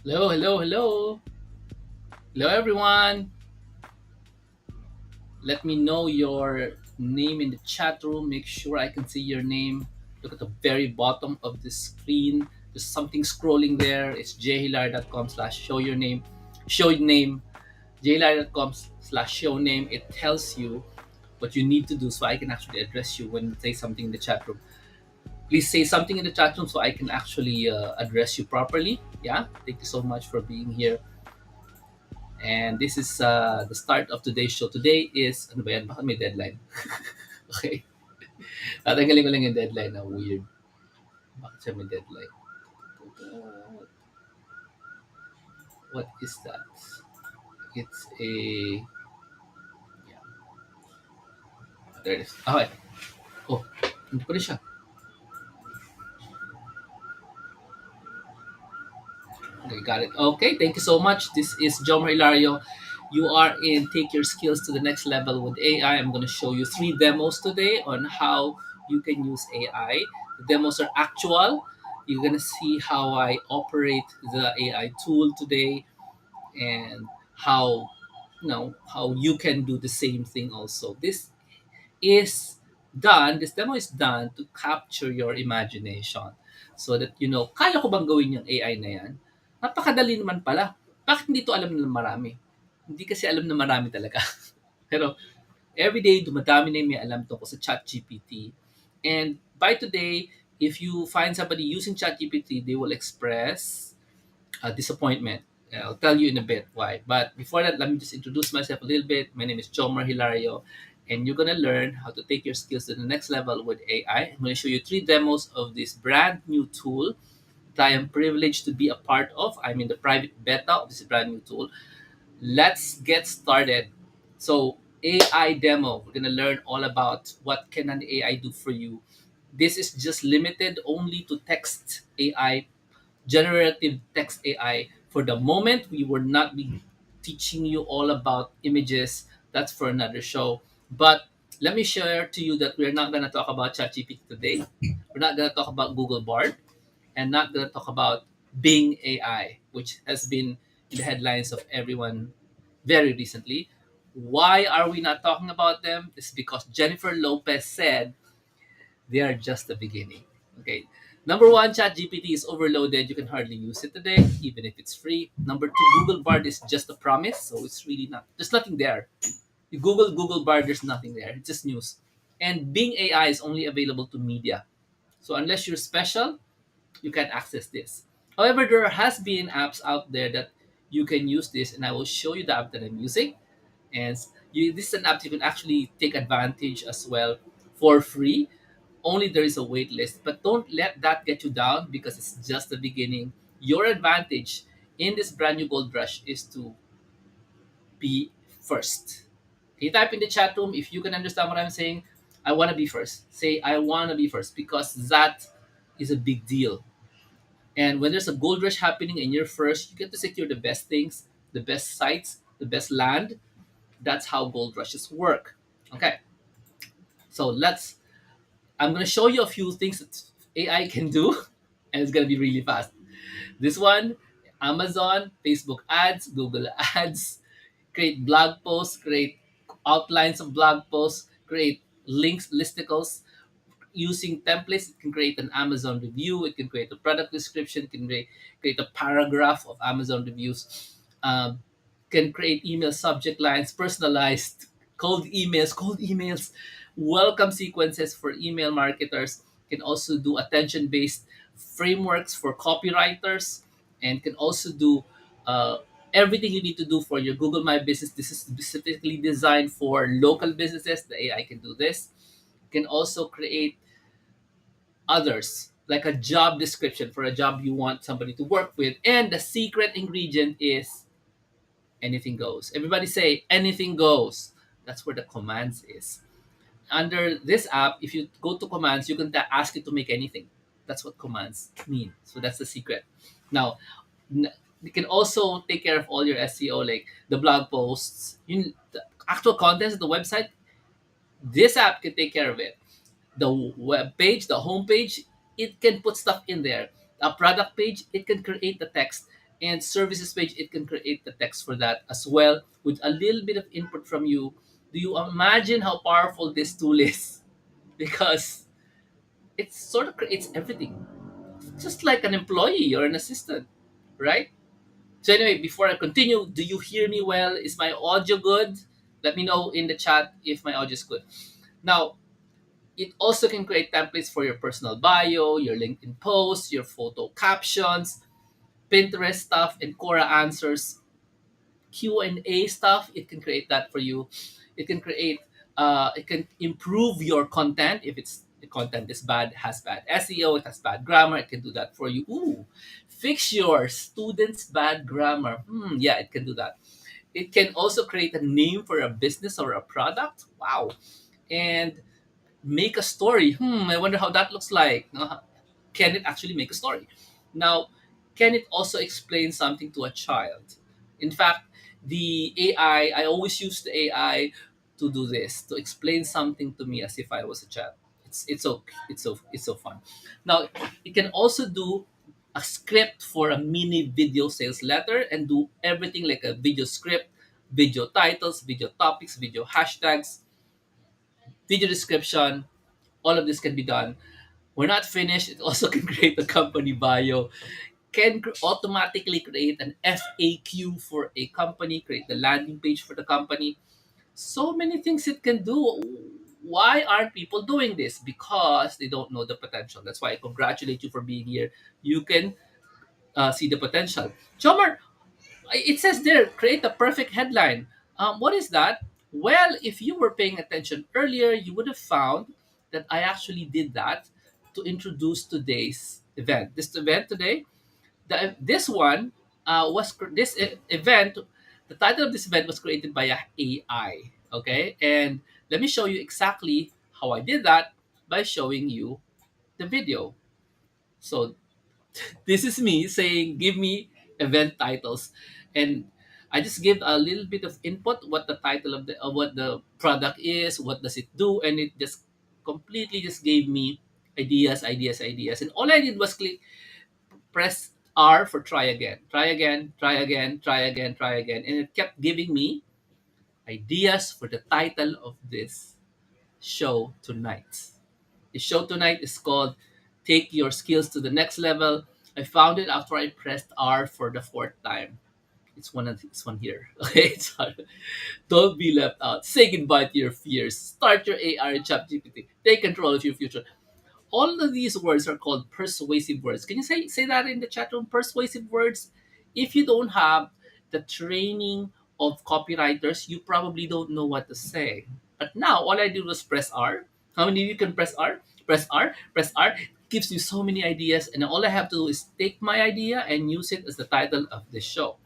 Hello, hello, hello. Hello, everyone. Let me know your name in the chat room. Make sure I can see your name. Look at the very bottom of the screen. There's something scrolling there. It's jhilar.com/show your name. Show your name. jhilar.com/show name. It tells you what you need to do so I can actually address you when you say something in the chat room. Please say something in the chat room so I can actually address you properly. Yeah. Thank you so much for being here. And this is the start of today's show. Today is, ano ba yan? Baka may deadline. Okay. Tatanggalin ko lang yung deadline na weird. Bakit siya may deadline? What is that? It's a, yeah, there it is. Okay. Oh, hindi pa rin siya. Okay, got it. Okay, thank you so much. This is Jomer Hilario. You are in Take Your Skills to the Next Level with AI. I'm going to show you three demos today on how you can use AI. The demos are actual. You're going to see how I operate the AI tool today and how how you can do the same thing also. Is this demo is done to capture your imagination so that kaya ko bang gawin yung AI na yan? Napakadali naman pala. Bakit hindi to alam ng marami? Hindi kasi alam na marami talaga. Pero everyday dumadami na yung may alam tungkol sa ChatGPT. And by today, if you find somebody using ChatGPT, they will express disappointment. I'll tell you in a bit why. But before that, let me just introduce myself a little bit. My name is Chomar Hilario, and you're going to learn how to take your skills to the next level with AI. I'm going to show you three demos of this brand new tool that I am privileged to be a part of. I'm in the private beta of this brand new tool. Let's get started. So, AI demo, we're going to learn all about what can an AI do for you. This is just limited only to text AI, generative text AI. For the moment, we will not be teaching you all about images. That's for another show. But let me share to you that we're not going to talk about ChatGPT today. We're not going to talk about Google Bard and not going to talk about Bing AI, which has been in the headlines of everyone very recently. Why are we not talking about them? It's because Jennifer Lopez said they are just the beginning. Okay. Number one, ChatGPT is overloaded. You can hardly use it today, even if it's free. Number two, Google Bard is just a promise, so it's really not. There's nothing there. You Google Bard, there's nothing there. It's just news. And Bing AI is only available to media. So unless you're special, you can access this. However, there has been apps out there that you can use this, and I will show you the app that I'm using. And this is an app you can actually take advantage as well for free. Only there is a wait list, but don't let that get you down because it's just the beginning. Your advantage in this brand new gold rush is to be first. Can you type in the chat room if you can understand what I'm saying? I want to be first. Say I want to be first because that is a big deal. And when there's a gold rush happening and you're first, you get to secure the best things, the best sites, the best land. That's how gold rushes work. Okay, so I'm going to show you a few things that AI can do, and it's going to be really fast. This one, Amazon, Facebook ads, Google ads, create blog posts, create outlines of blog posts, create links, listicles. Using templates, it can create an Amazon review, it can create a product description, it can create a paragraph of Amazon reviews, um, can create email subject lines, personalized cold emails, welcome sequences for email marketers, can also do attention based frameworks for copywriters, and can also do everything you need to do for your Google My Business. This is specifically designed for local businesses. The AI can do this. Can also create others, like a job description for a job you want somebody to work with. And the secret ingredient is anything goes. Everybody say anything goes. That's where the commands is. Under this app, if you go to commands, you can ask it to make anything. That's what commands mean. So that's the secret. Now, you can also take care of all your SEO, like the blog posts, the actual contents of the website. This app can take care of it. The web page, the home page, it can put stuff in there. A product page, it can create the text. And services page, it can create the text for that as well with a little bit of input from you. Do you imagine how powerful this tool is? Because it sort of creates everything, just like an employee or an assistant, right? So anyway, before I continue, do you hear me well? Is my audio good? Let me know in the chat if my audio is good. Now, it also can create templates for your personal bio, your LinkedIn posts, your photo captions, Pinterest stuff, and Quora answers, Q&A stuff. It can create that for you. It can create, it can improve your content if it's the content is bad, has bad SEO, it has bad grammar. It can do that for you. Ooh, fix your students' bad grammar. Yeah, it can do that. It can also create a name for a business or a product. Wow. And make a story. I wonder how that looks like. Can it actually make a story? Now, can it also explain something to a child? In fact, the AI, I always use the AI to do this, to explain something to me as if I was a child. It's so fun. Now, it can also do a script for a mini video sales letter and do everything like a video script, video titles, video topics, video hashtags, video description. All of this can be done. We're not finished. It also can create a company bio, can automatically create an FAQ for a company, create the landing page for the company. So many things it can do. Why aren't people doing this? Because they don't know the potential. That's why I congratulate you for being here. You can see the potential. Chomar, it says there, create a perfect headline. What is that? Well, if you were paying attention earlier, you would have found that I actually did that to introduce today's event. This event today, this one event. The title of this event was created by a AI. Okay, and let me show you exactly how I did that by showing you the video. So this is me saying, give me event titles, and I just give a little bit of input, what the title of the what the product is, what does it do, and it just completely just gave me ideas, and all I did was press R for try again, try again, try again, try again, try again, and it kept giving me ideas for the title of this show tonight. The show tonight is called Take Your Skills to the Next Level. I found it after I pressed R for the fourth time. It's one here. Okay, don't be left out. Say goodbye to your fears. Start your AR in ChatGPT. Take control of your future. All of these words are called persuasive words. Can you say that in the chat room? Persuasive words. If you don't have the training of copywriters, you probably don't know what to say. But now all I did was press R. How many of you can press R? Press R, press R. Gives you so many ideas, and all I have to do is take my idea and use it as the title of this show.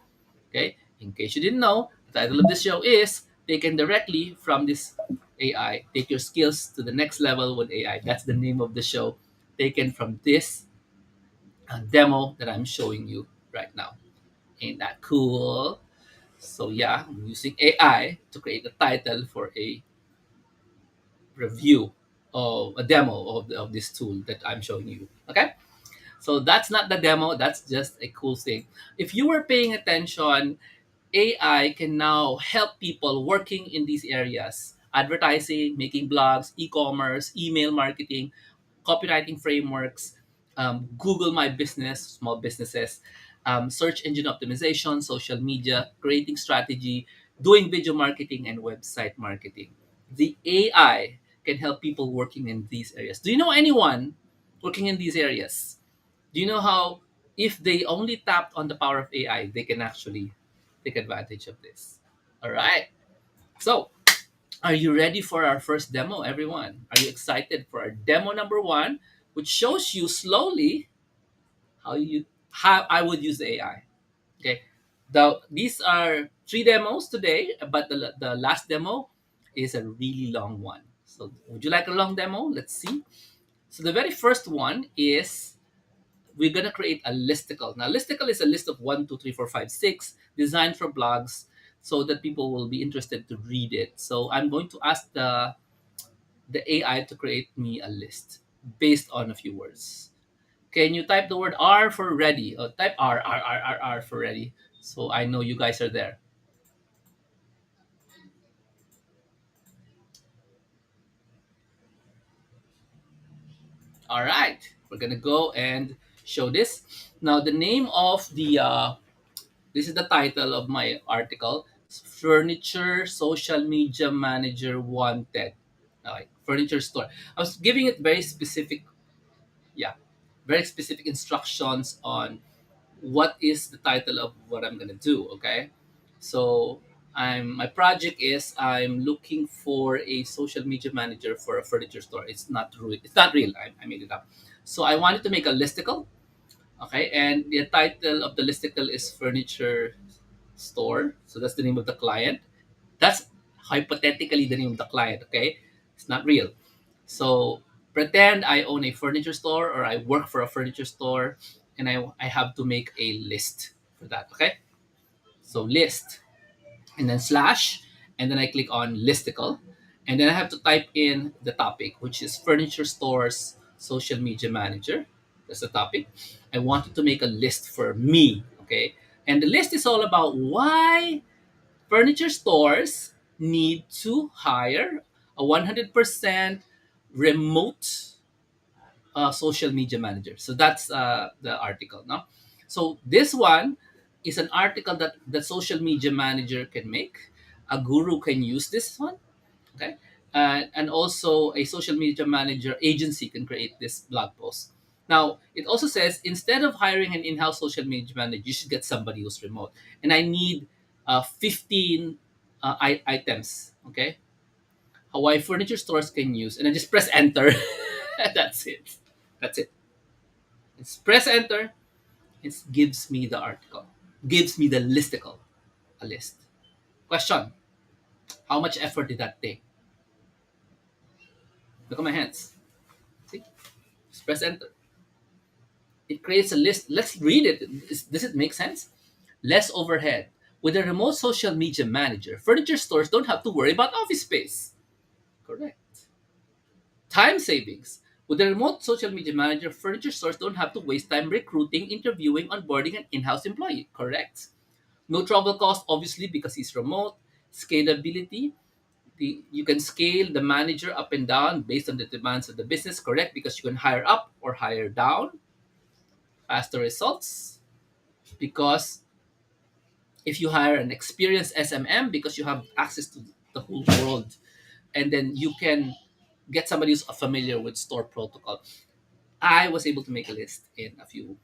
Okay? In case you didn't know, the title of this show is taken directly from this AI. Take your skills to the next level with AI. That's the name of the show, taken from this demo that I'm showing you right now. Ain't that cool? So yeah, I'm using AI to create a title for a review of a demo of this tool that I'm showing you. Okay? So that's not the demo, that's just a cool thing. If you were paying attention, AI can now help people working in these areas: advertising, making blogs, e commerce, email marketing, copywriting frameworks, Google My Business, small businesses, search engine optimization, social media, creating strategy, doing video marketing, and website marketing. The AI can help people working in these areas. Do you know anyone working in these areas? Do you know how, if they only tapped on the power of AI, they can actually take advantage of this? All right. So, are you ready for our first demo, everyone? Are you excited for our demo number one, which shows you slowly how I would use the AI? Okay. These are three demos today, but the last demo is a really long one. So, would you like a long demo? Let's see. So, the very first one is we're gonna create a listicle. Now, listicle is a list of 1, 2, 3, 4, 5, 6 designed for blogs so that people will be interested to read it. So I'm going to ask the AI to create me a list based on a few words. Can you type the word R for ready? Type R for ready. So I know you guys are there. All right, we're gonna go and show this. Now the name of the this is the title of my article. Furniture Social Media Manager Wanted. Okay, furniture store. I was giving it very specific, yeah, very specific instructions on what is the title of what I'm gonna do. Okay, so my project is I'm looking for a social media manager for a furniture store. It's not real. It's not real. I made it up. So I wanted to make a listicle. Okay, and the title of the listicle is furniture store. So that's the name of the client. That's hypothetically the name of the client. Okay, it's not real. So pretend I own a furniture store or I work for a furniture store, and I have to make a list for that. Okay, so list and then slash, and then I click on listicle, and then I have to type in the topic, which is furniture stores social media manager. That's the topic. I wanted to make a list for me. Okay, and the list is all about why furniture stores need to hire a 100% remote social media manager. So that's the article. No, so this one is an article that the social media manager can make. A guru can use this one. Okay, and also a social media manager agency can create this blog post. Now it also says instead of hiring an in-house social media manager, you should get somebody who's remote. And I need 15 items. Okay, Hawaii furniture stores can use, and I just press enter. That's it. That's it. It's press enter. It gives me the article, gives me the listicle, a list. Question: how much effort did that take? Look at my hands. See? Just press enter. It creates a list. Let's read it. Does it make sense? Less overhead. With a remote social media manager, furniture stores don't have to worry about office space. Correct. Time savings. With a remote social media manager, furniture stores don't have to waste time recruiting, interviewing, onboarding an in-house employee. Correct. No travel cost, obviously, because he's remote. Scalability. You can scale the manager up and down based on the demands of the business. Correct, because you can hire up or hire down. Faster results, because if you hire an experienced SMM, because you have access to the whole world, and then you can get somebody who's familiar with store protocol. I was able to make a list in a few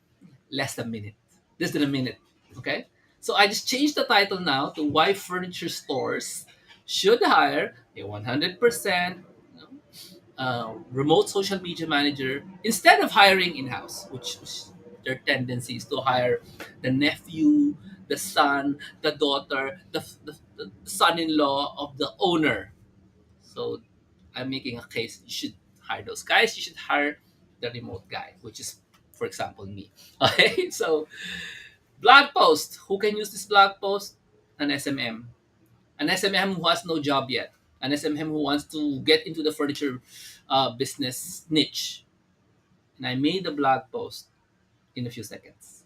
less than a minute, less than a minute. Okay, so I just changed the title now to why furniture stores should hire a 100% remote social media manager instead of hiring in-house, which their tendency is to hire the nephew, the son, the daughter, the son-in-law of the owner. So I'm making a case you should hire those guys. You should hire the remote guy, which is, for example, me. Okay, so blog post. Who can use this blog post? An SMM. An SMM who has no job yet. An SMM who wants to get into the furniture business niche. And I made the blog post in a few seconds.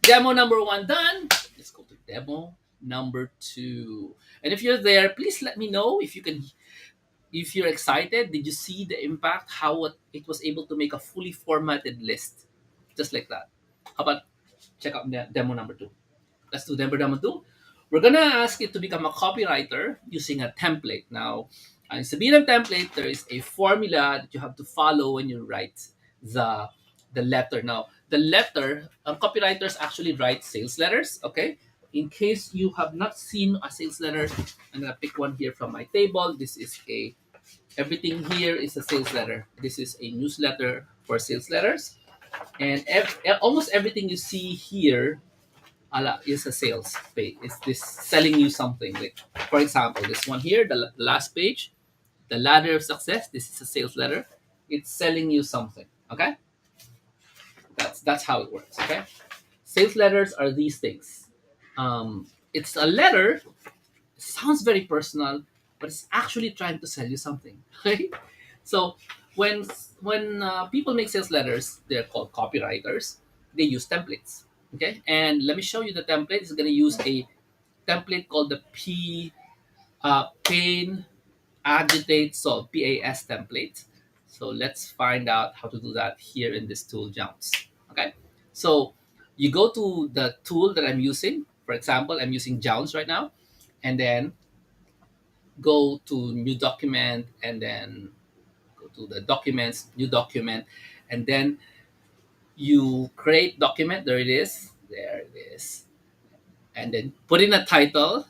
Demo number one done. Let's go to demo number two. And if you're there, please let me know if you can, if you're excited. Did you see the impact? How it was able to make a fully formatted list, just like that. How about check out demo number two? Let's do demo number two. We're gonna ask it to become a copywriter using a template. Now, in Sabina template, there is a formula that you have to follow when you write the the letter. Now, the letter, copywriters actually write sales letters. Okay, in case you have not seen a sales letter, I'm gonna pick one here from my table. This is a everything here is a sales letter. This is a newsletter for sales letters, and almost everything you see here is a sales page. It's this selling you something. Like, for example, this one here, the last page, the ladder of success. This is a sales letter. It's selling you something. Okay, that's how it works. Okay, sales letters are these things. It's a letter. Sounds very personal, but it's actually trying to sell you something. Okay, so when people make sales letters, they're called copywriters. They use templates. Okay, and let me show you the template. It's going to use a template called the pain agitate solve PAS template. So let's find out how to do that here in this tool Jounce. Okay, so you go to the tool that I'm using. For example, I'm using Jounce right now, and then go to new document, and then go to the documents, new document, and then you create document. There it is. There it is. And then put in a title,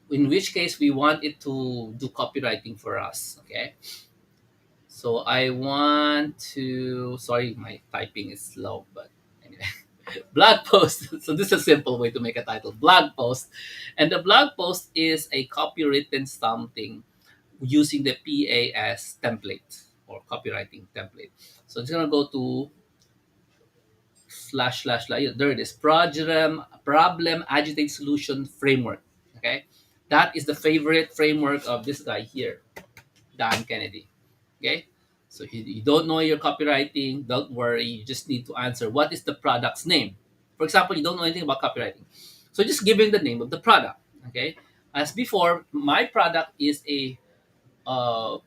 in which case we want it to do copywriting for us. Okay. So I want to, sorry, my typing is slow, but anyway, blog post. So this is a simple way to make a title, blog post. And the blog post is a copywritten something using the PAS template or copywriting template. So it's going to go to slash, yeah, there it is, problem agitate solution framework. Okay, that is the favorite framework of this guy here, Dan Kennedy. Okay, so you don't know your copywriting, don't worry, you just need to answer what is the product's name. For example, you don't know anything about copywriting, so just give him the name of the product. Okay, as before, my product is a uh,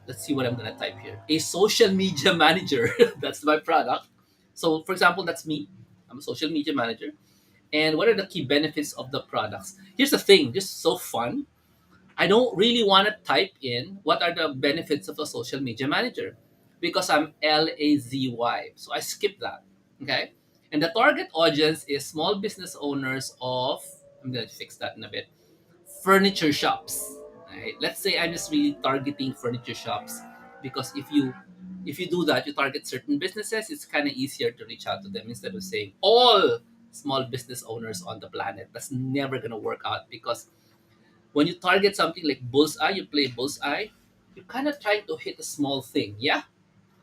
let's see what I'm gonna type here. A social media manager. That's my product. So for example, that's me. I'm a social media manager. And what are the key benefits of the products? Here's the thing, just so fun. I don't really want to type in what are the benefits of a social media manager because I'm LAZY. So I skip that. Okay. And the target audience is small business owners of, I'm going to fix that in a bit, furniture shops. Right? Let's say I'm just really targeting furniture shops because if you do that, you target certain businesses, it's kind of easier to reach out to them instead of saying all small business owners on the planet. That's never gonna work out because when you target something like bullseye, you play bullseye, you're kind of trying to hit a small thing, yeah?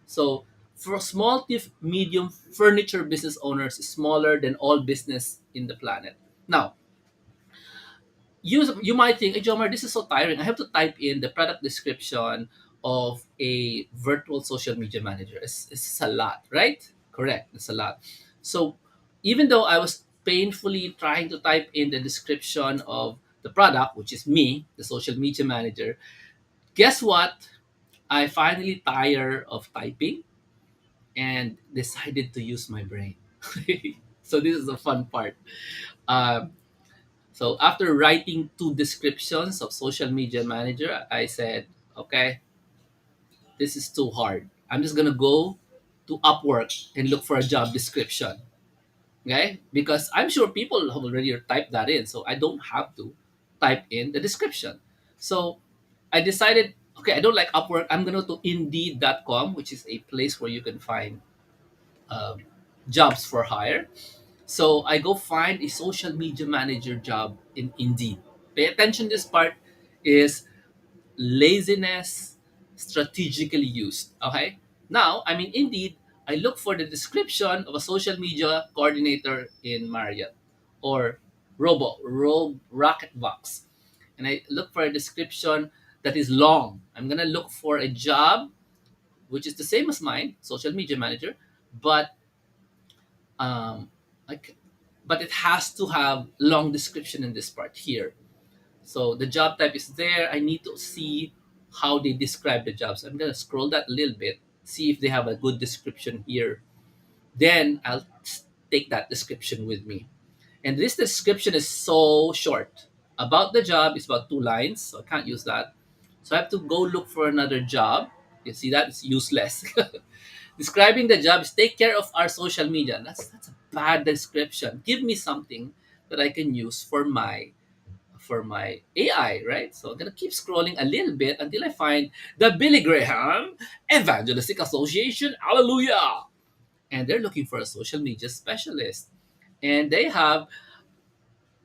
So for small to medium furniture business owners, is smaller than all business in the planet. Now, you might think, hey, Jomar, this is so tiring. I have to type in the product description of a virtual social media manager. It's a lot, right? Correct. It's a lot. So even though I was painfully trying to type in the description of the product, which is me, the social media manager, guess what? I finally tired of typing and decided to use my brain. So this is the fun part. Um, So after writing two descriptions of social media manager, I said, okay, this is too hard. I'm just gonna go to Upwork and look for a job description. Okay? Because I'm sure people have already typed that in, so I don't have to type in the description. So I decided, okay, I don't like Upwork. I'm gonna go to Indeed.com, which is a place where you can find um, jobs for hire. So I go find a social media manager job in Indeed. Pay attention, this part is laziness strategically used. Okay? Now, I'm in Indeed. I look for the description of a social media coordinator in Marriott or Rocketbox. And I look for a description that is long. I'm going to look for a job which is the same as mine, social media manager, but um, like, but it has to have long description in this part here. So the job type is there. I need to see how they describe the jobs. I'm gonna scroll that a little bit, see if they have a good description here. Then I'll take that description with me. And this description is so short. About the job is about 2 lines, so I can't use that. So I have to go look for another job. You see that? It's useless. Describing the job is take care of our social media. That's a bad description. Give me something that I can use for my AI, right? So I'm gonna keep scrolling a little bit until I find the Billy Graham Evangelistic Association. Hallelujah! And they're looking for a social media specialist. And they have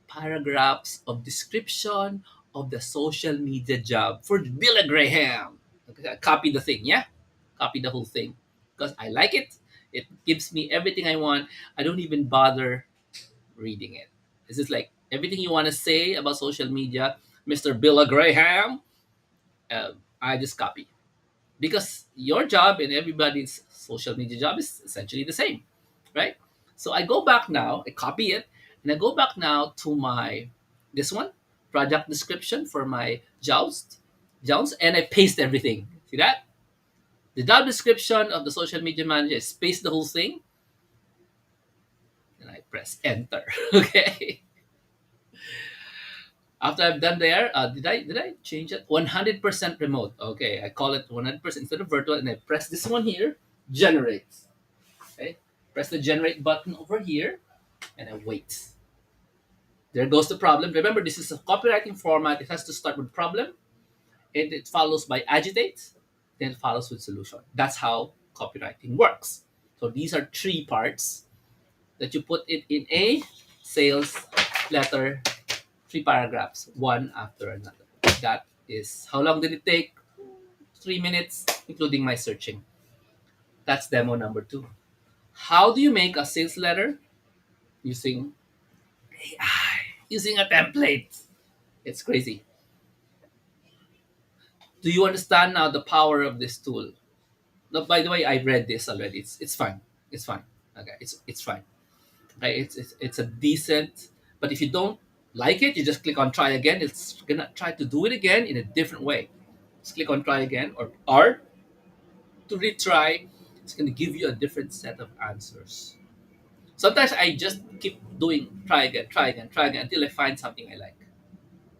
paragraphs of description of the social media job for Billy Graham. Okay, copy the thing, yeah? Copy the whole thing. Because I like it. It gives me everything I want. I don't even bother reading it. It's just like everything you want to say about social media, Mr. Billy Graham, I just copy. because your job and everybody's social media job is essentially the same, right? So I go back now, I copy it, and I go back now to my this one project description for my Jones, and I paste everything. See that? The job description of the social media manager is paste the whole thing, and I press enter. Okay. After I've done there, did I change it? 100% remote. Okay, I call it 100% instead of virtual, and I press this one here, generate. Okay, press the generate button over here, and I wait. There goes the problem. Remember, this is a copywriting format. It has to start with problem, and it follows by agitate, then it follows with solution. That's how copywriting works. So these are three parts that you put it in a sales letter, three paragraphs, one after another. That is how long did it take? 3 minutes, including my searching. That's demo number two. How do you make a sales letter using AI, using a template? It's crazy. Do you understand now the power of this tool? No, by the way, I read this already. It's fine. It's fine. Okay, it's fine. Okay, it's a decent. But if you don't like it, you just click on try again. It's gonna try to do it again in a different way. Just click on try again, or to retry. It's gonna give you a different set of answers. Sometimes I just keep doing try again, try again, try again until I find something I like.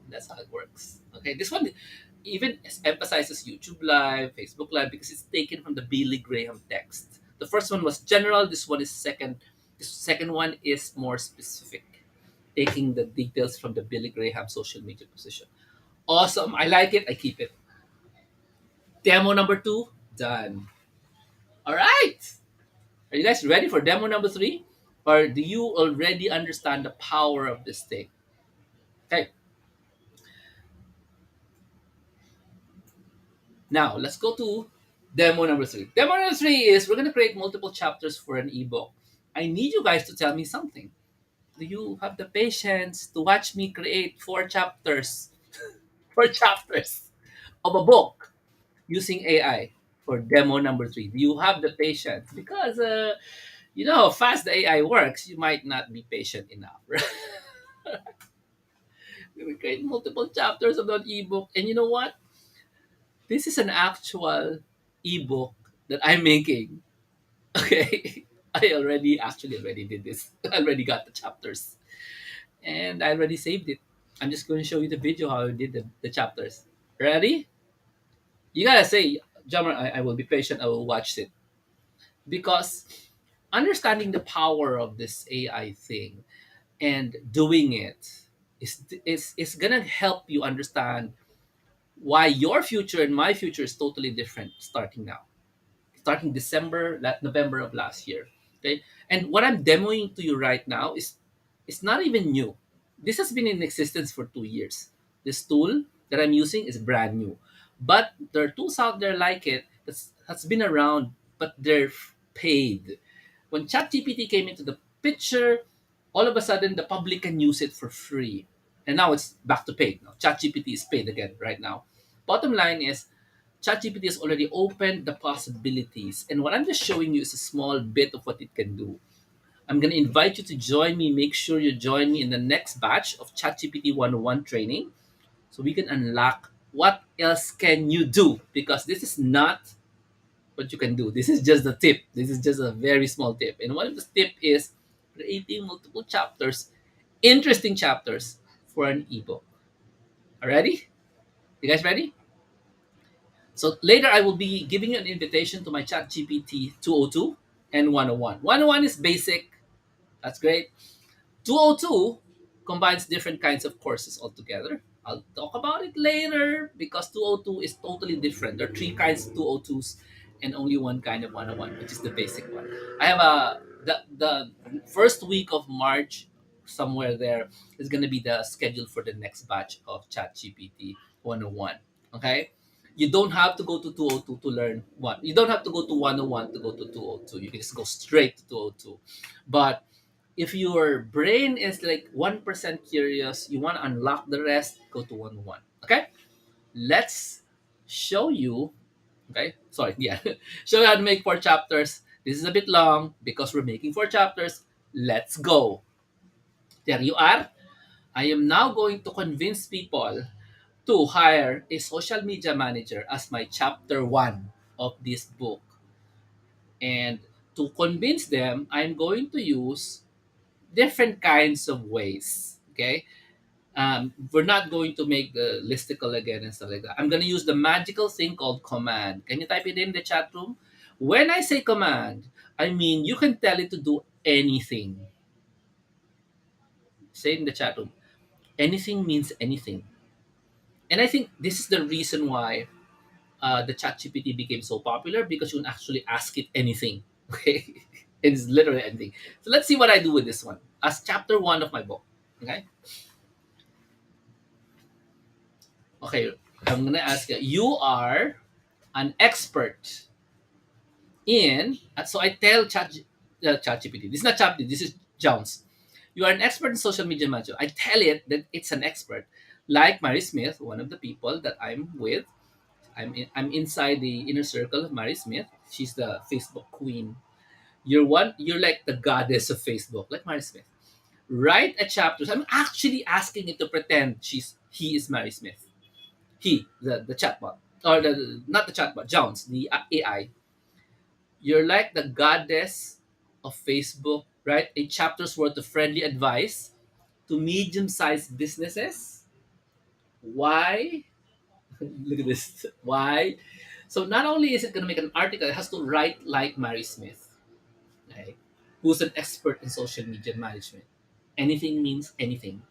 That's how it works. Okay, this one even emphasizes YouTube Live, Facebook Live because it's taken from the Billy Graham text. The first one was general. This one is second. The second one is more specific, taking the details from the Billy Graham social media position. Awesome. I like it. I keep it. Demo number two, done. All right. Are you guys ready for demo number three? Or do you already understand the power of this thing? Okay. Now, let's go to demo number three. Demo number three is we're going to create multiple chapters for an ebook. I need you guys to tell me something. Do you have the patience to watch me create four chapters of a book using AI for demo number three? Do you have the patience? Because you know how fast the AI works, you might not be patient enough. We will create multiple chapters of that ebook, and you know what? This is an actual ebook that I'm making. Okay, I already did this. I already got the chapters, and I already saved it. I'm just going to show you the video how I did the chapters. Ready? You gotta say, Jammer, I will be patient. I will watch it because understanding the power of this AI thing and doing it is gonna help you understand why your future and my future is totally different starting now, starting November of last year. Okay, and what I'm demoing to you right now is it's not even new. This has been in existence for 2 years. This tool that I'm using is brand new, but there are tools out there like it that's been around, but they're paid. When ChatGPT came into the picture, all of a sudden the public can use it for free, and now it's back to paid. Now ChatGPT is paid again right now. Bottom line is ChatGPT has already opened the possibilities. And what I'm just showing you is a small bit of what it can do. I'm going to invite you to join me. Make sure you join me in the next batch of ChatGPT 101 training so we can unlock what else can you do, because this is not what you can do. This is just the tip. This is just a very small tip. And one of the tip is creating multiple chapters, interesting chapters for an ebook. Alrighty? You guys ready? So later I will be giving you an invitation to my ChatGPT 202 and 101. 101 is basic. That's great. 202 combines different kinds of courses altogether. I'll talk about it later because 202 is totally different. There are three kinds of 202s and only one kind of 101, which is the basic one. I have the first week of March somewhere there is going to be the schedule for the next batch of ChatGPT 101. Okay? You don't have to go to 202 to learn one. You don't have to go to 101 to go to 202. You can just go straight to 202. But if your brain is like 1% curious, you want to unlock the rest, go to 101. Okay? Let's show you Okay, sorry, yeah. Show you how to make 4 chapters. This is a bit long because we're making 4 chapters. Let's go. There you are. I am now going to convince people to hire a social media manager as my chapter one of this book. And to convince them, I'm going to use different kinds of ways. Okay. We're not going to make the listicle again and stuff like that. I'm going to use the magical thing called command. Can you type it in the chat room? When I say command, I mean you can tell it to do anything. Say it in the chat room. Anything means anything. And I think this is the reason why the ChatGPT became so popular because you can actually ask it anything. Okay, it's literally anything. So let's see what I do with this one as chapter one of my book. Okay, okay. I'm gonna ask you. You are an expert in. So I tell ChatGPT. This is not ChatGPT. This is Jones. You are an expert in social media management. I tell it that it's an expert, like Mary Smith, one of the people that I'm with. I'm inside the inner circle of Mary Smith. She's the Facebook queen. You're like the goddess of Facebook, like Mary Smith. Write a chapter. So I'm actually asking it to pretend he is Mary Smith. He, the chatbot. Or the not the chatbot, Jones, the AI. You're like the goddess of Facebook. Write a chapter's worth of friendly advice to medium-sized businesses. Why? Look at this. Why? So not only is it going to make an article, it has to write like Mary Smith, right? Who's an expert in social media management. Anything means anything,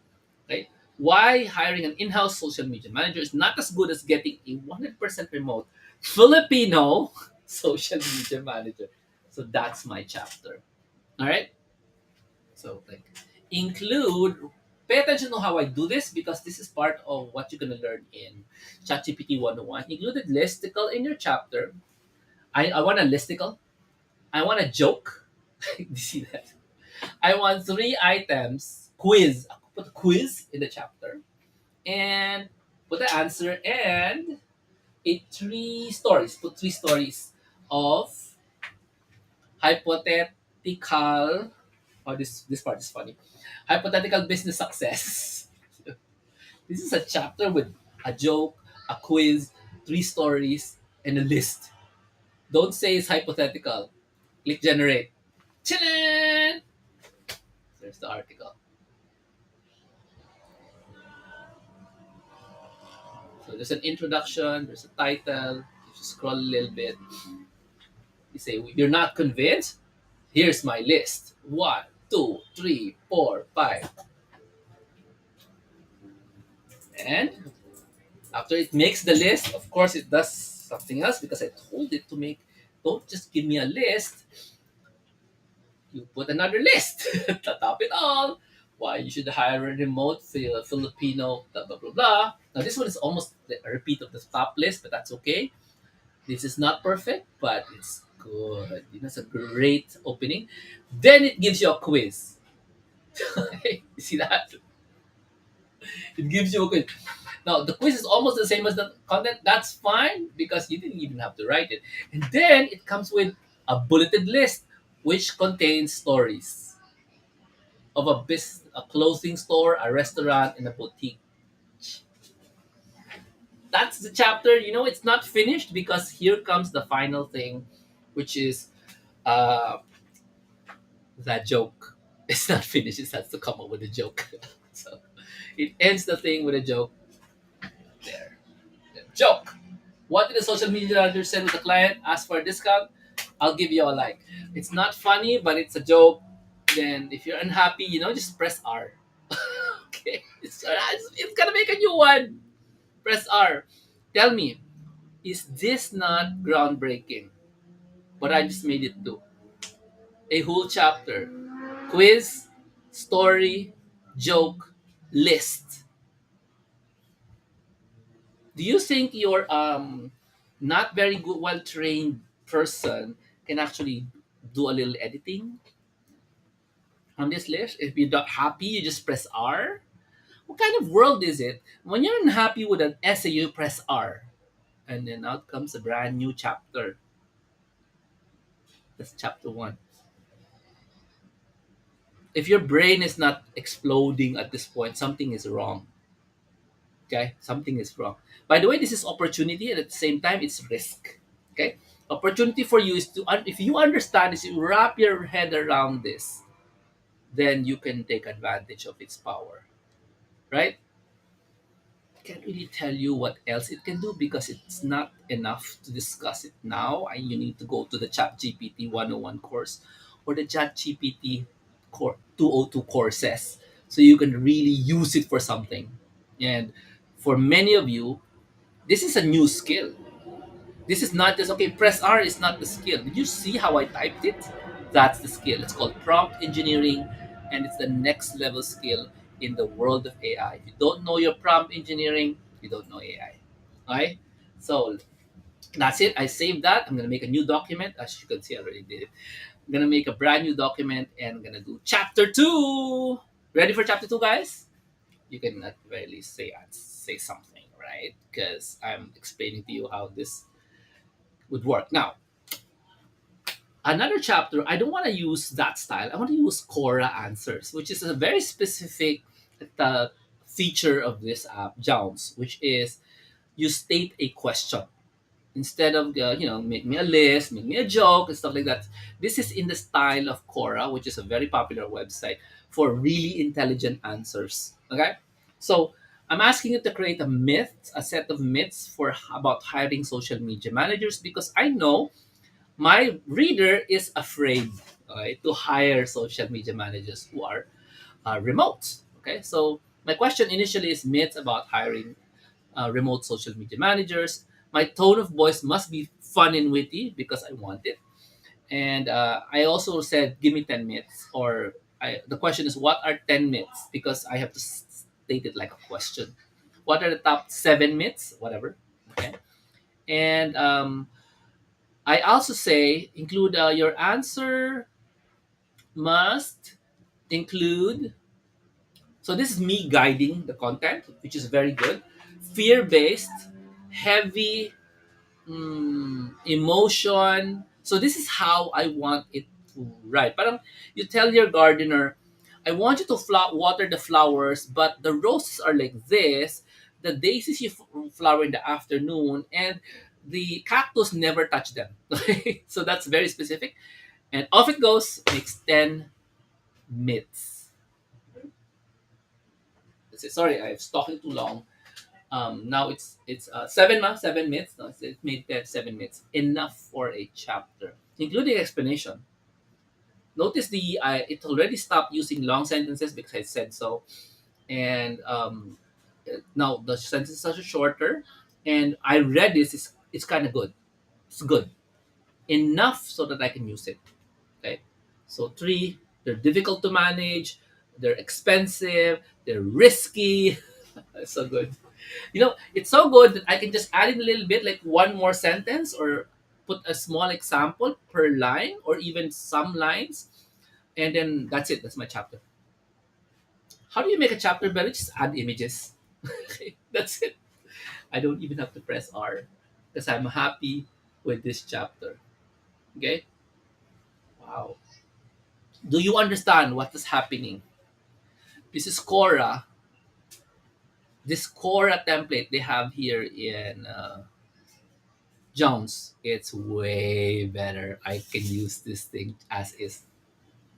right? Why hiring an in-house social media manager is not as good as getting a 100% remote Filipino social media manager. So that's my chapter. All right. So like include pay attention to how I do this because this is part of what you're gonna learn in ChatGPT 101. Included listicle in your chapter. I want a listicle. I want a joke. You see that? I want 3 items. Quiz. Put a quiz in the chapter. And put the answer and 3 stories. Put 3 stories of hypothetical. Oh, this part is funny. Hypothetical business success. This is a chapter with a joke, a quiz, 3 stories, and a list. Don't say it's hypothetical. Click generate. Ta-da! There's the article. So there's an introduction, there's a title. If you scroll a little bit, you say, you're not convinced? Here's my list. One, two, three, four, five. And after it makes the list, of course, it does something else because I told it to make, don't just give me a list, you put another list to top it all. Why you should hire a remote Filipino, blah, blah, blah, blah. Now, this one is almost a repeat of the top list, but that's okay. This is not perfect, but it's good. It's a great opening. Then it gives you a quiz. You see that? It gives you a quiz. Now, the quiz is almost the same as the content. That's fine because you didn't even have to write it. And then it comes with a bulleted list, which contains stories of a business, a clothing store, a restaurant, and a boutique. That's the chapter. It's not finished because here comes the final thing, which is uh, that joke. It's not finished. It has to come up with a joke. So it ends the thing with a joke. There. Joke. What did the social media manager say to the client? Ask for a discount. I'll give you a like. It's not funny, but it's a joke. Then if you're unhappy, just press R. Okay. It's gonna make a new one. Press R. Tell me, is this not groundbreaking? What I just made it do. A whole chapter. Quiz, story, joke, list. Do you think your not very good, well trained person can actually do a little editing on this list? If you're not happy, you just press R. What kind of world is it? When you're unhappy with an essay, you press R. And then out comes a brand new chapter. That's chapter one. If your brain is not exploding at this point, something is wrong. Okay, something is wrong. By the way, this is opportunity, and at the same time, it's risk. Okay, opportunity for you is to if you understand this, you wrap your head around this, then you can take advantage of its power. Right? Can't really tell you what else it can do because it's not enough to discuss it now. And you need to go to the Chat GPT 101 course or the Chat GPT core 202 courses so you can really use it for something. And for many of you, this is a new skill. This is not just okay, press R is not the skill. Did you see how I typed it? That's the skill. It's called prompt engineering, and it's the next level skill in the world of AI. If you don't know your prompt engineering, you don't know AI. All right? So that's it. I saved that. I'm gonna make a new document. As you can see, I already did it. I'm gonna make a brand new document and I'm gonna do chapter two. Ready for chapter two, guys? You can at the very least say something, right? Because I'm explaining to you how this would work. Now, another chapter, I don't want to use that style. I want to use Quora Answers, which is a very specific uh, feature of this app, Jounce, which is you state a question instead of make me a list, make me a joke and stuff like that. This is in the style of Quora, which is a very popular website for really intelligent answers. Okay, so I'm asking you to create a set of myths for about hiring social media managers because I know my reader is afraid, okay, to hire social media managers who are remote. Okay, so my question initially is myths about hiring remote social media managers. My tone of voice must be fun and witty because I want it. And I also said, give me 10 myths. The question is, what are 10 myths? Because I have to state it like a question. What are the top 7 myths? Whatever. Okay. And I also say, include your answer must include. So this is me guiding the content, which is very good. Fear based, heavy, emotion. So this is how I want it to write. Parang you tell your gardener, I want you to water the flowers, but the roses are like this. The daisies you flower in the afternoon, and the cactus never touch them. So that's very specific. And off it goes. Makes 10 myths. That's it. Sorry, I was talking too long. Now it's 7 myths. No, it made that 7 myths enough for a chapter, including explanation. Notice it already stopped using long sentences because I said so, and now the sentences are shorter. And I read this. It's kind of good. It's good enough so that I can use it. Okay, so three. They're difficult to manage. They're expensive. They're risky. That's so good. It's so good that I can just add in a little bit, like one more sentence, or put a small example per line, or even some lines, and then that's it. That's my chapter. How do you make a chapter better? Just add images. That's it. I don't even have to press R because I'm happy with this chapter. Okay. Wow. Do you understand what is happening? This is Quora. This Quora template they have here in Jones, it's way better. I can use this thing as is,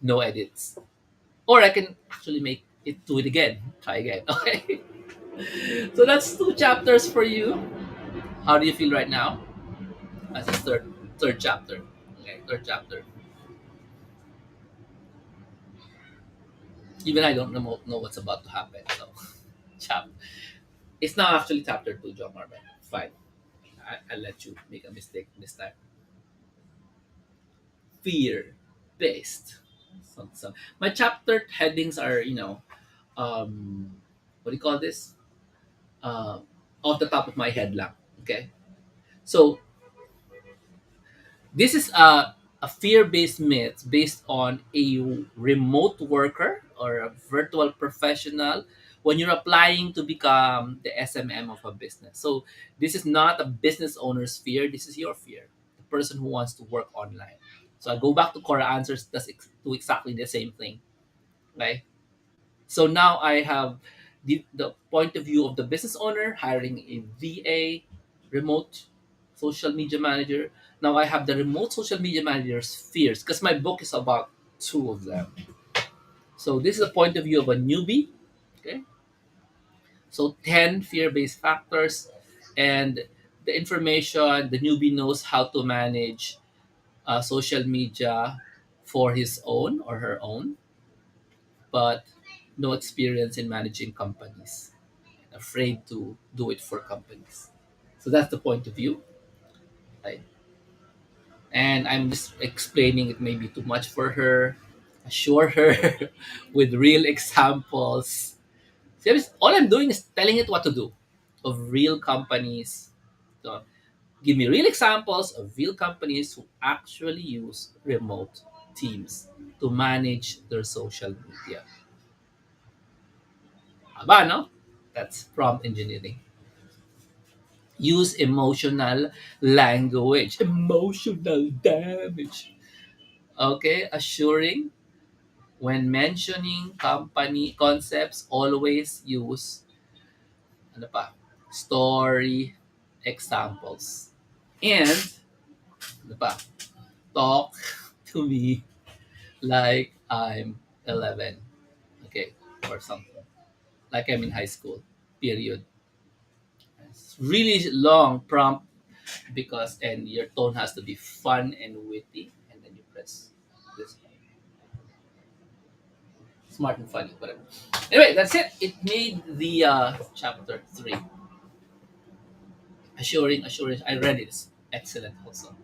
no edits. Or I can actually make it do it again. Try again. Okay. So that's 2 chapters for you. How do you feel right now? As a third chapter. Okay, third chapter. Even I don't know what's about to happen. So chap it's not actually chapter 2, John Marvin. Fine. I'll let you make a mistake this time. Fear based. My chapter headings are, um, what do you call this? Uh, Off the top of my head lang. Okay. So this is a fear-based myth based on a remote worker or a virtual professional when you're applying to become the SMM of a business. So this is not a business owner's fear. This is your fear, the person who wants to work online. So I go back to core answers. Does do exactly the same thing, right? So now I have the point of view of the business owner hiring a VA, remote social media manager. Now I have the remote social media manager's fears because my book is about two of them. So this is the point of view of a newbie. Okay. So 10 fear-based factors, and the information the newbie knows how to manage social media for his own or her own, but no experience in managing companies, afraid to do it for companies. So that's the point of view. Right? And I'm just explaining it maybe too much for her. Assure her with real examples. Seriously, all I'm doing is telling it what to do of real companies. So give me real examples of real companies who actually use remote teams to manage their social media. Aba, no? That's prompt engineering. Use emotional language. Emotional damage. Okay, assuring when mentioning company concepts, always use ano pa, story examples. And ano pa, talk to me like I'm 11. Okay, or something. Like I'm in high school. Period. It's really long prompt because and your tone has to be fun and witty, and then you press this smart and funny, whatever. Anyway, that's it. It made the chapter 3. Assuring. I read it. It's excellent also.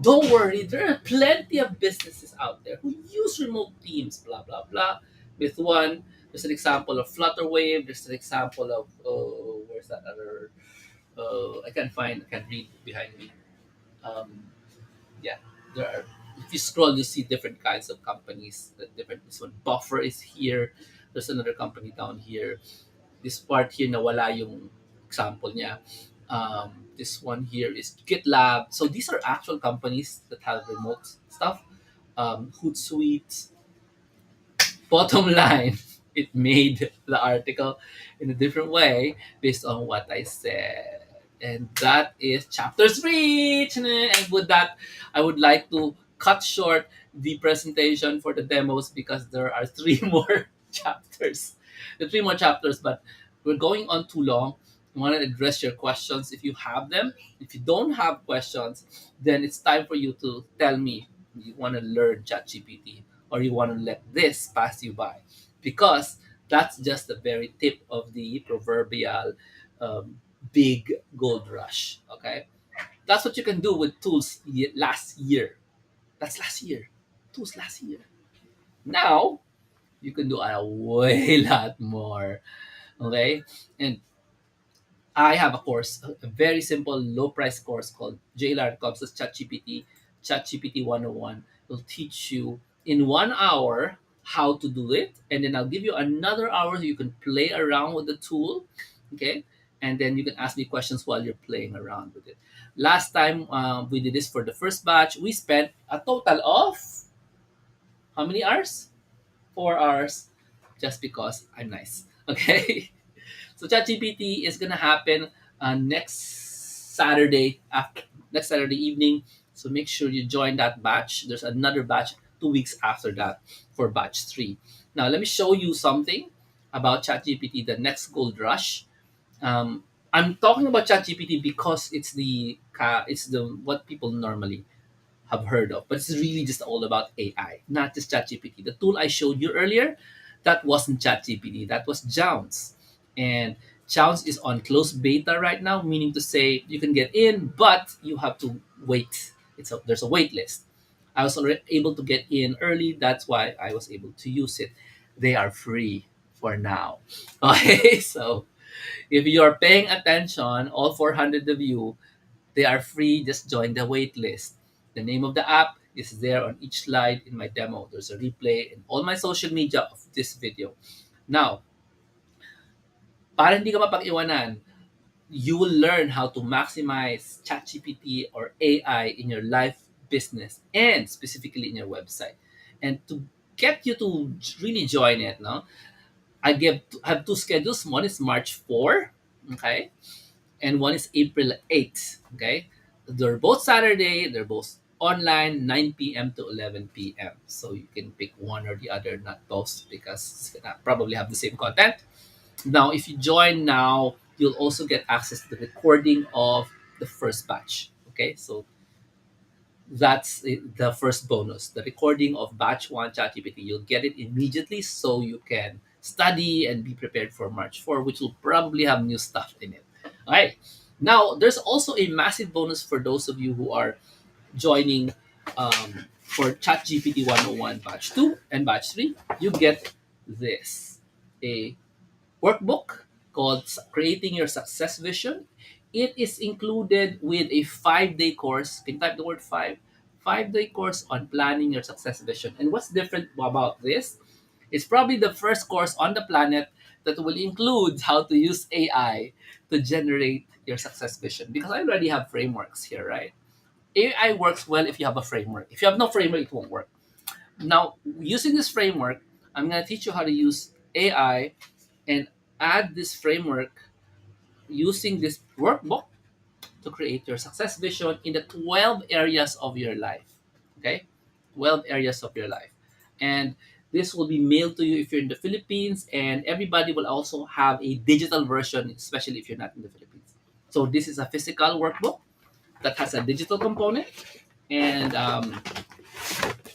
Don't worry, there are plenty of businesses out there who use remote teams, blah, blah, blah. With one, there's an example of Flutterwave, there's an example of, where's that other, I can't read behind me. Um, yeah, there are, if you scroll, you see different kinds of companies. This one, Buffer is here. There's another company down here. This part here nawala yung example niya. This one here is GitLab. So these are actual companies that have remote stuff. Hootsuite. Bottom line, it made the article in a different way based on what I said. And that is chapter 3. And with that, I would like to cut short the presentation for the demos because there are three more chapters. The three more chapters, but we're going on too long. I want to address your questions if you have them. If you don't have questions, then it's time for you to tell me you want to learn ChatGPT or you want to let this pass you by because that's just the very tip of the proverbial big gold rush. Okay, that's what you can do with tools last year. That's last year. Tools last year. Now you can do a way lot more. Okay, and I have a course, a very simple, low price course called JLR Comes as ChatGPT, ChatGPT 101. Will teach you in 1 hour how to do it. And then I'll give you another hour so you can play around with the tool. Okay. And then you can ask me questions while you're playing around with it. Last time we did this for the first batch, we spent a total of how many hours? 4 hours just because I'm nice. Okay. So ChatGPT is gonna happen next Saturday after next Saturday evening. So make sure you join that batch. There's another batch 2 weeks after that for batch 3. Now let me show you something about ChatGPT, the next gold rush. I'm talking about ChatGPT because it's the what people normally have heard of, but it's really just all about AI, not just ChatGPT. The tool I showed you earlier, that wasn't ChatGPT, that was Jounce. And Jounce is on closed beta right now, meaning to say you can get in, but you have to wait. There's a wait list. I was already able to get in early, that's why I was able to use it. They are free for now. Okay, so if you're paying attention, all 400 of you, they are free. Just join the wait list. The name of the app is there on each slide in my demo. There's a replay in all my social media of this video. Now, Para hindi ka mapag-iwanan, you will learn how to maximize ChatGPT or AI in your life, business, and specifically in your website. And to get you to really join it, no, have two schedules. One is March 4, okay, and one is April 8th. Okay, they're both Saturday. They're both online, 9 p.m. to 11 p.m. So you can pick one or the other, not both, because it's gonna probably have the same content. Now, if you join now, you'll also get access to the recording of the first batch. Okay, so that's the first bonus, the recording of batch one ChatGPT. You'll get it immediately so you can study and be prepared for March 4, which will probably have new stuff in it. All right. Now, there's also a massive bonus for those of you who are joining for ChatGPT 101 batch 2 and batch 3. You get this, a workbook called Creating Your Success Vision. It is included with a 5 day course. Can you type the word five? 5 day course on planning your success vision. And what's different about this? It's probably the first course on the planet that will include how to use AI to generate your success vision. Because I already have frameworks here, right? AI works well if you have a framework. If you have no framework, it won't work. Now, using this framework, I'm going to teach you how to use AI and add this framework using this workbook to create your success vision in the 12 areas of your life. Okay? 12 areas of your life. And this will be mailed to you if you're in the Philippines, and everybody will also have a digital version, especially if you're not in the Philippines. So, this is a physical workbook that has a digital component, and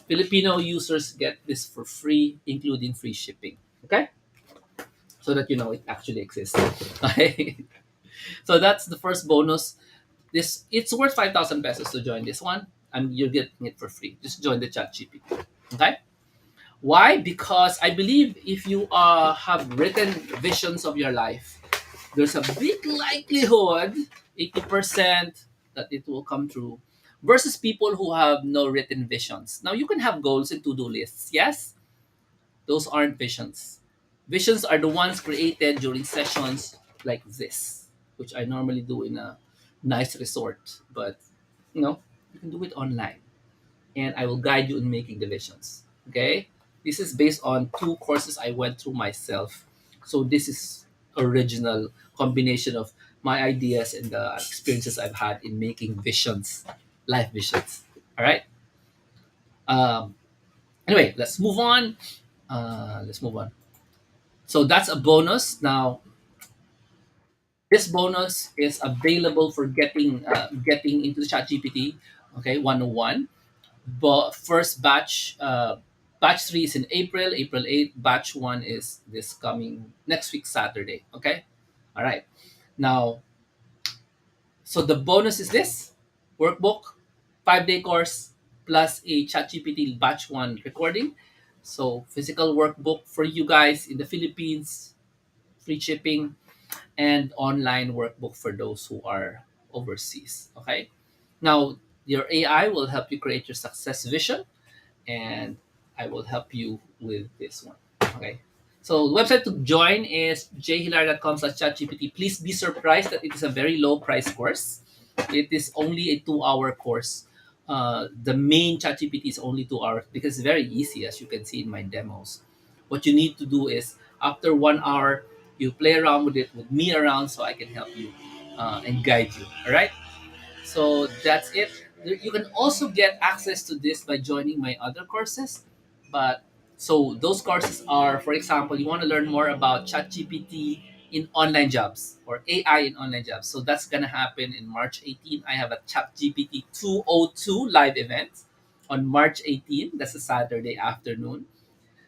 Filipino users get this for free, including free shipping. Okay? So that you know it actually exists. Okay? So that's the first bonus. This it's worth 5,000 pesos to join this one, and you're getting it for free. Just join the chat GPT. Okay? Why? Because I believe if you have written visions of your life, there's a big likelihood, 80%, that it will come true, versus people who have no written visions. Now you can have goals and to-do lists. Yes, those aren't visions. Visions are the ones created during sessions like this, which I normally do in a nice resort. But you can do it online, and I will guide you in making the visions. Okay, this is based on two courses I went through myself. So this is original combination of my ideas and the experiences I've had in making visions, life visions. All right. Um, anyway, let's move on. Let's move on. So that's a bonus. Now, this bonus is available for getting into the ChatGPT. Okay, 101. But first batch, batch 3 is in April. April 8th. Batch 1 is this coming next week Saturday. Okay, all right. Now, so the bonus is this workbook, 5 day course plus a ChatGPT batch 1 recording. So physical workbook for you guys in the Philippines, free shipping, and online workbook for those who are overseas. Okay. Now, your AI will help you create your success vision, and I will help you with this one. Okay. So the website to join is jhilar.com/chatgpt. Please be surprised that it is a very low price course. It is only a 2 hour course. The main ChatGPT is only 2 hours because it's very easy, as you can see in my demos. What you need to do is after 1 hour, you play around with it with me around so I can help you and guide you. All right. So that's it. You can also get access to this by joining my other courses. But so those courses are, for example, you want to learn more about ChatGPT in online jobs or AI in online jobs. So that's gonna happen in March 18. I have a ChatGPT 202 live event on March 18. That's a Saturday afternoon.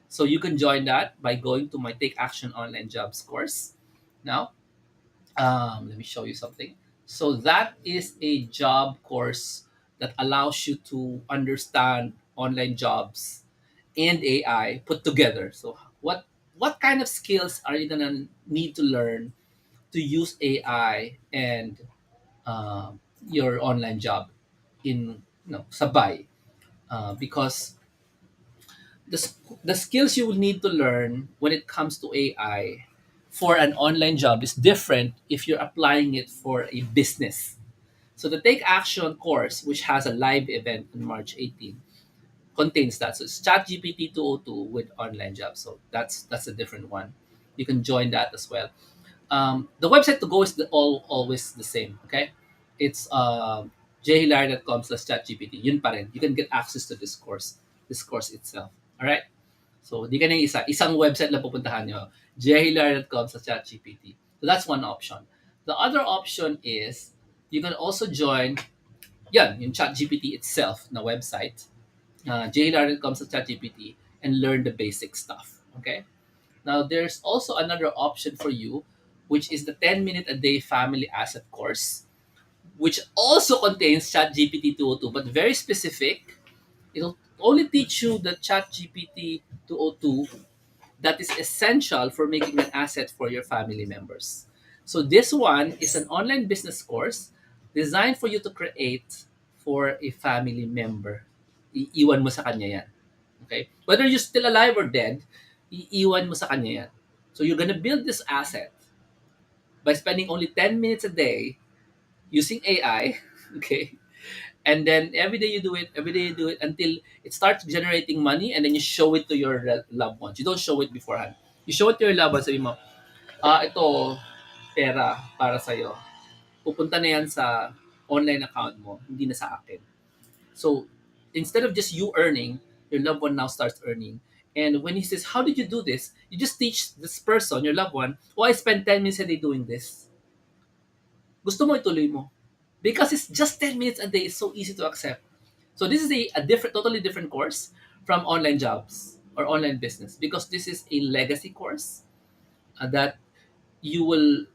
So you can join that by going to my Take Action Online Jobs course. Now, let me show you something. So that is a job course that allows you to understand online jobs and AI put together. So what kind of skills are you gonna need to learn to use AI and your online job in sabay? Because the skills you will need to learn when it comes to AI for an online job is different if you're applying it for a business. So the Take Action course, which has a live event on March 18th, contains that. So it's ChatGPT 202 with online jobs. So that's a different one. You can join that as well. The website to go is always the same. Okay, it's jhilar.com/chatgpt. Yun pa rin. You can get access to this course itself. All right. So di ka na isang website lang pupuntahan nyo. jhilar.com/chatgpt. So that's one option. The other option is you can also join yung ChatGPT itself na website, jhilar.com/chatgpt, and learn the basic stuff. Okay. Now, there's also another option for you, which is the 10-minute a day family asset course, which also contains ChatGPT 202, but very specific. It'll only teach you the ChatGPT 202 that is essential for making an asset for your family members. So this one is an online business course designed for you to create for a family member. Iiwan mo sa kanya yan. Okay? Whether you're still alive or dead, iiwan mo sa kanya yan. So you're gonna build this asset by spending only 10 minutes a day using AI, okay? And then every day you do it until it starts generating money, and then you show it to your loved ones. You don't show it beforehand. You show it to your loved ones, sabi mo, ito, pera para sa'yo. Pupunta na yan sa online account mo, hindi na sa akin. So instead of just you earning, your loved one now starts earning. And when he says, how did you do this? You just teach this person, your loved one, oh, I spent 10 minutes a day doing this. Gusto mo ituloy mo. Because it's just 10 minutes a day. It's so easy to accept. So this is a different, totally different course from online jobs or online business, because this is a legacy course that you will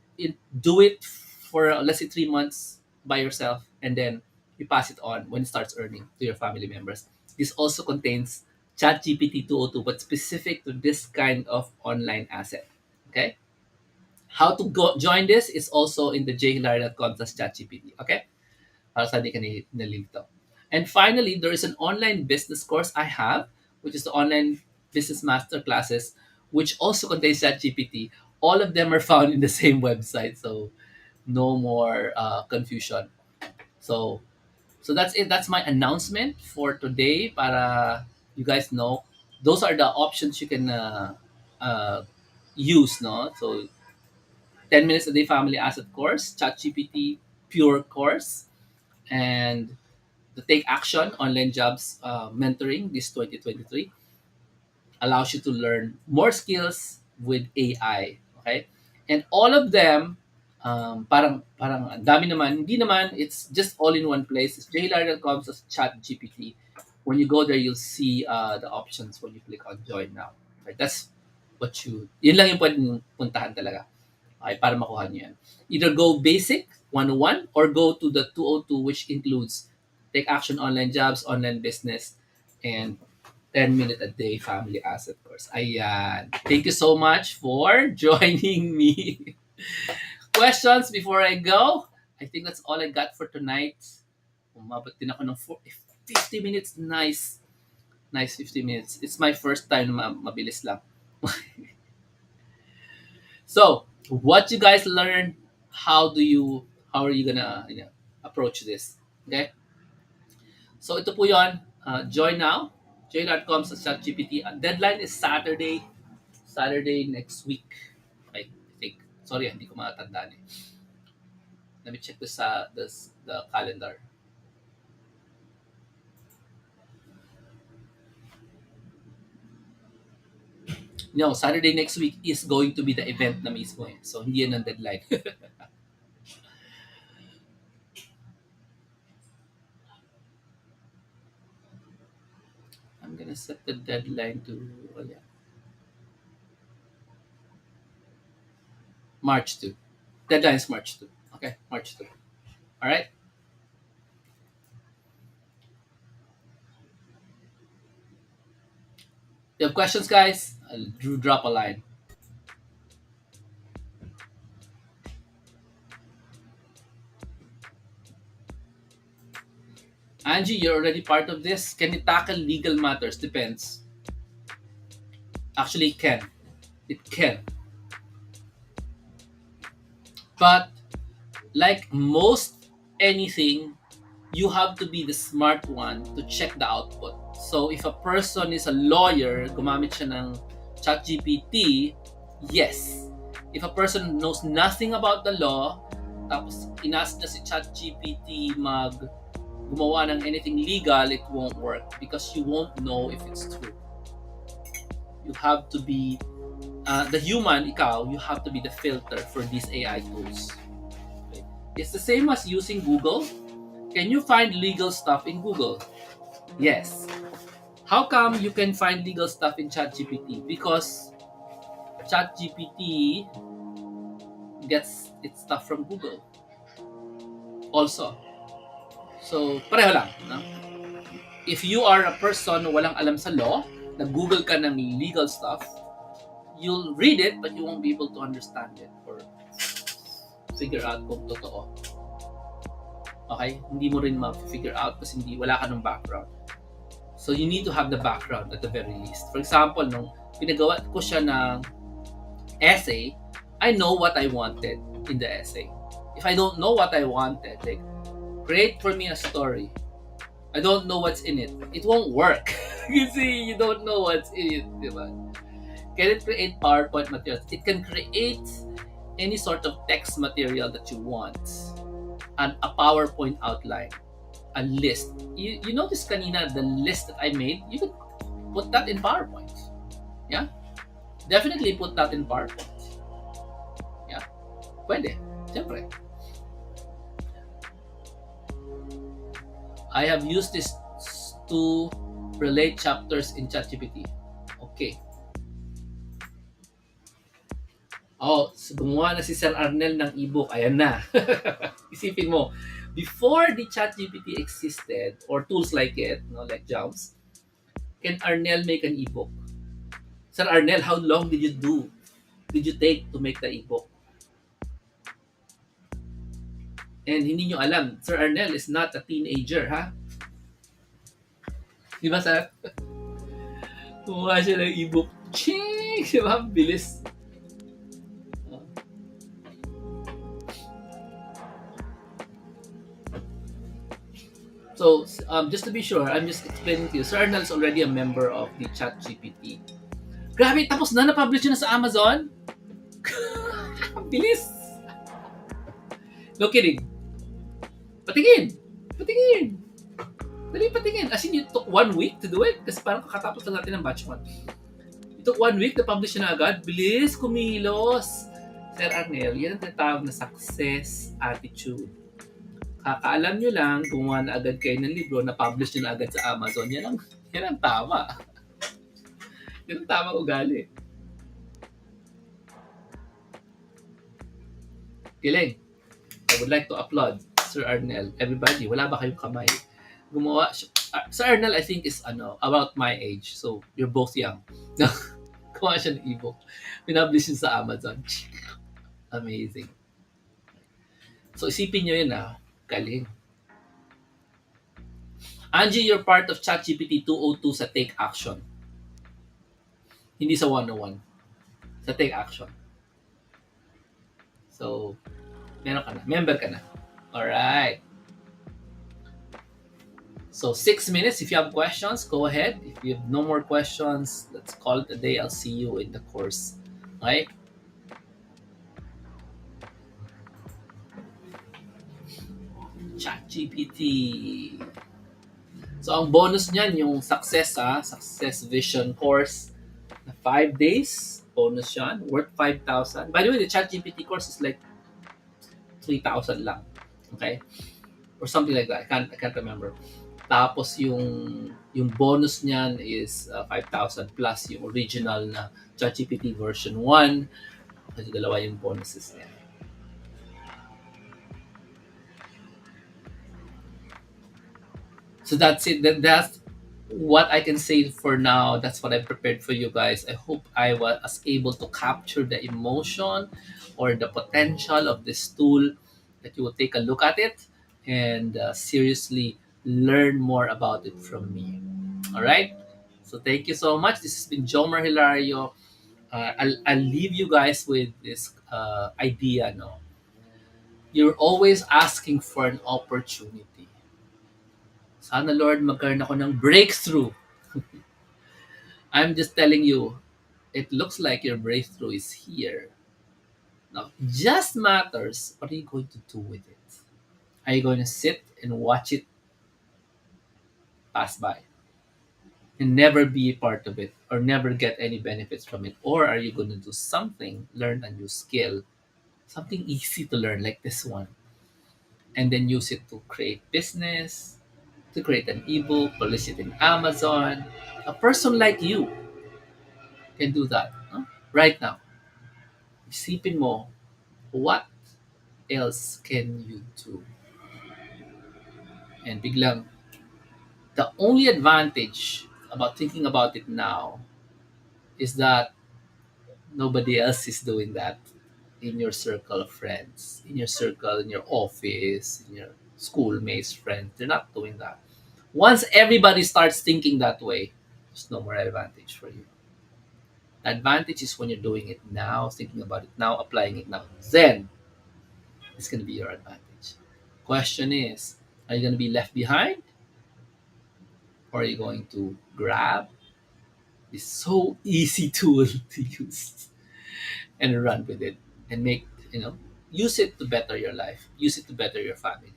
do it for, let's say, 3 months by yourself, and then you pass it on when it starts earning to your family members. This also contains ChatGPT 202, but specific to this kind of online asset. Okay? How to go join this is also in the jhilar.com/chatgpt. Okay? Para sa di ka nalilito. And finally, there is an online business course I have, which is the online business master classes, which also contains ChatGPT. All of them are found in the same website, so no more confusion. So, so that's it. That's my announcement for today. Para you guys know, those are the options you can uh, use. No, so 10 minutes a day family asset course, ChatGPT pure course, and the Take Action online jobs mentoring this 2023 allows you to learn more skills with AI. Okay, and all of them, parang ang dami naman. Hindi naman. It's just all in one place. It's jhilar.com as Chat GPT. When you go there, you'll see the options when you click on Join Now. Right? That's what you. Yun lang yung pwedeng puntahan talaga. Okay, para makuha niyo yan. Either go basic 101 or go to the 202, which includes Take Action online jobs, online business, and 10-minute a day family asset course. Ayan. Thank you so much for joining me. Questions before I go? I think that's all I got for tonight. Umabot din ako ng 50 minutes. Nice. Nice 50 minutes. It's my first time na mabilis lang. So, what you guys learned, how are you gonna approach this? Okay? So, ito po yon. Join now. Join.com sa ChatGPT. Deadline is Saturday next week. I think. Sorry, hindi ko matandaan eh. Let me check the calendar. No, Saturday next week is going to be the event na mismo eh. So, hindi yan ang deadline. I'm gonna set the deadline to March 2. Deadline is March 2. Okay, March 2. All right? You have questions, guys? Drop a line. Angie, you're already part of this. Can you tackle legal matters? Depends. Actually, it can. It can. But like most anything, you have to be the smart one to check the output. So if a person is a lawyer, gumamit siya ng ChatGPT, yes. If a person knows nothing about the law, tapos inask niya si ChatGPT gumawa ng anything legal, it won't work because you won't know if it's true. You have to be the human, ikaw, you have to be the filter for these AI tools. Okay? It's the same as using Google. Can you find legal stuff in Google? Yes. How come you can find legal stuff in ChatGPT? Because ChatGPT gets its stuff from Google also. So, pareho lang. No? If you are a person na walang alam sa law, nag-google ka ng legal stuff, you'll read it but you won't be able to understand it or figure out kung totoo. Okay? Hindi mo rin ma-figure out kasi wala ka ng background. So you need to have the background at the very least. For example, nung pinagawa ko siya ng essay, I know what I wanted in the essay. If I don't know what I wanted, like, create for me a story. I don't know what's in it. It won't work. You see, you don't know what's in it. Diba? Can it create PowerPoint materials? It can create any sort of text material that you want. And a PowerPoint outline. A list. You notice kanina, the list that I made, you could put that in PowerPoint. Yeah? Definitely put that in PowerPoint. Yeah? Pwede. Siyempre. I have used this to relate chapters in ChatGPT. Okay. Oh, so gumawa na si Sir Arnel ng ebook. Ayan na. Isipin mo, before the ChatGPT existed, or tools like it, like Jobs, can Arnel make an ebook? Sir Arnel, how long did you take to make the ebook? And hindi nyo alam, Sir Arnel is not a teenager, ha? Di ba, sir? Gumawa siya ng ebook. Ching! Di ba? Bilis. So, just to be sure, I'm just explaining to you, Sir Arnel is already a member of the ChatGPT. Grabe, tapos na-publish na sa Amazon? Bilis! No kidding. Patingin! Patingin! Dali patingin. As in, it took 1 week to do it? Kasi parang kakatapos lang natin ng batch 1. It took 1 week na publish na agad. Bilis! Kumilos! Sir Arnel, yan ang tinatawag na success attitude. Kakaalam nyo lang, gumawa na agad kayo ng libro, na-publish nyo na agad sa Amazon. Yan ang tama. Yan ang tama ugali. Kiling. I would like to applaud Sir Arnel. Everybody, wala ba kayong kamay? Gumawa siya. Sir Arnel, I think, is about my age. So, you're both young. Gumawa siya ng ebook. Pinablish yun sa Amazon. Amazing. So, isipin nyo yun, galing. Angie, you're part of ChatGPT 202 sa Take Action. Hindi sa 101. Sa Take Action. So, meron ka na. Member ka na. Alright. So, 6 minutes. If you have questions, go ahead. If you have no more questions, let's call it a day. I'll see you in the course. Okay? ChatGPT. So, ang bonus niyan, yung success vision course na 5 days. Bonus yan. Worth 5,000. By the way, the ChatGPT course is like 3,000 lang. Okay? Or something like that. I can't remember. Tapos yung bonus niyan is 5,000 plus yung original na ChatGPT version 1. Kasi dalawa yung bonuses niya. So that's it. That's what I can say for now. That's what I prepared for you guys. I hope I was able to capture the emotion or the potential of this tool, that you will take a look at it and seriously learn more about it from me. All right. So thank you so much. This has been Jomar Hilario. I'll leave you guys with this idea. No, You're always asking for an opportunity. Sana Lord magkaroon ako ng breakthrough. I'm just telling you, it looks like your breakthrough is here. Now, just matters what are you going to do with it? Are you going to sit and watch it pass by and never be a part of it or never get any benefits from it? Or are you going to do something, learn a new skill, something easy to learn like this one, and then use it to create business, to create an ebook, publish it in Amazon? A person like you can do that, huh? Right now. Isipin mo, what else can you do? And biglang, the only advantage about thinking about it now is that nobody else is doing that in your circle of friends, in your circle, in your office, in your schoolmates, friends. They're not doing that. Once everybody starts thinking that way, there's no more advantage for you. The advantage is when you're doing it now, thinking about it now, applying it now. Then it's going to be your advantage. Question is, are you going to be left behind, or are you going to grab this so easy tool to use and run with it and make, use it to better your life, use it to better your family?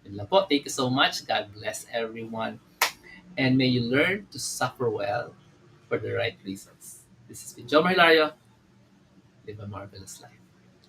Yun lang po. Thank you so much. God bless everyone. And may you learn to suffer well for the right reasons. This has been John Hilario. Live a marvelous life.